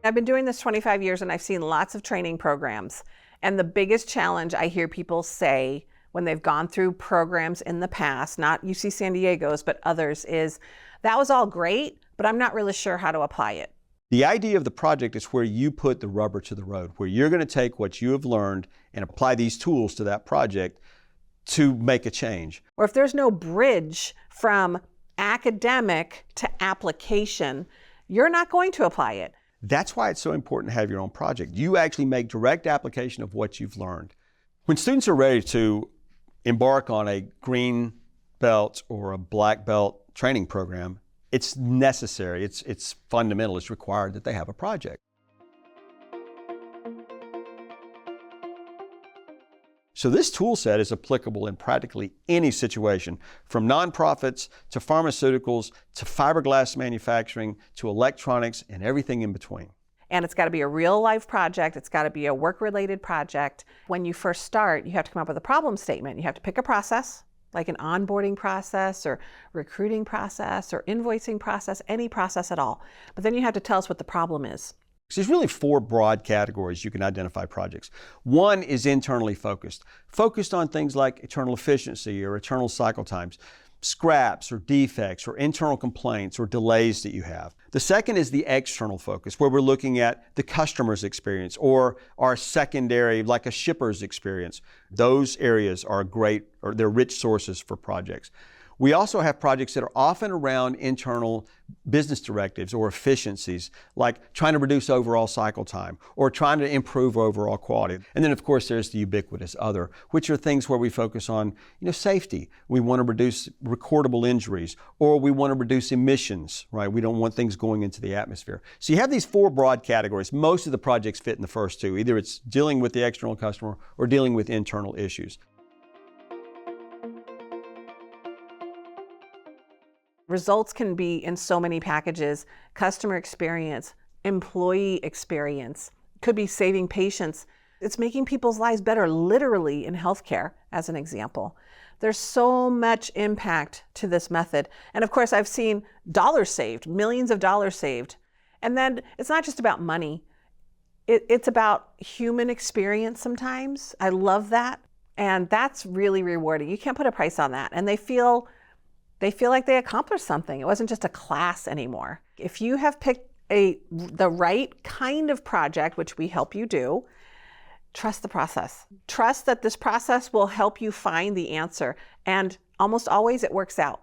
I've been doing this 25 years and I've seen lots of training programs. And the biggest challenge I hear people say when they've gone through programs in the past, not UC San Diego's, but others, is that was all great, but I'm not really sure how to apply it. The idea of the project is where you put the rubber to the road, where you're going to take what you have learned and apply these tools to that project to make a change. Or if there's no bridge from academic to application, you're not going to apply it. That's why it's so important to have your own project. You actually make direct application of what you've learned. When students are ready to embark on a green belt or a black belt training program, it's necessary, it's fundamental, it's required that they have a project. So this tool set is applicable in practically any situation, from nonprofits to pharmaceuticals to fiberglass manufacturing to electronics and everything in between. And it's got to be a real life project. It's got to be a work-related project. When you first start, you have to come up with a problem statement. You have to pick a process, like an onboarding process or recruiting process or invoicing process, any process at all. But then you have to tell us what the problem is. There's really 4 broad categories you can identify projects. One is internally focused on things like internal efficiency or internal cycle times, scraps or defects or internal complaints or delays that you have. The second is the external focus, where we're looking at the customer's experience or our secondary, like a shipper's experience. Those areas are great, or they're rich sources for projects. We also have projects that are often around internal business directives or efficiencies, like trying to reduce overall cycle time or trying to improve overall quality. And then of course there's the ubiquitous other, which are things where we focus on, safety. We want to reduce recordable injuries, or we want to reduce emissions, right? We don't want things going into the atmosphere. So you have these 4 broad categories. Most of the projects fit in the first 2. Either it's dealing with the external customer or dealing with internal issues. Results can be in so many packages: customer experience, employee experience, could be saving patients. It's making people's lives better, literally, in healthcare, as an example. There's so much impact to this method. And of course, I've seen dollars saved, millions of dollars saved. And then it's not just about money. It's about human experience sometimes. I love that. And that's really rewarding. You can't put a price on that. And they feel like they accomplished something. It wasn't just a class anymore. If you have picked the right kind of project, which we help you do, trust the process. Trust that this process will help you find the answer. And almost always it works out.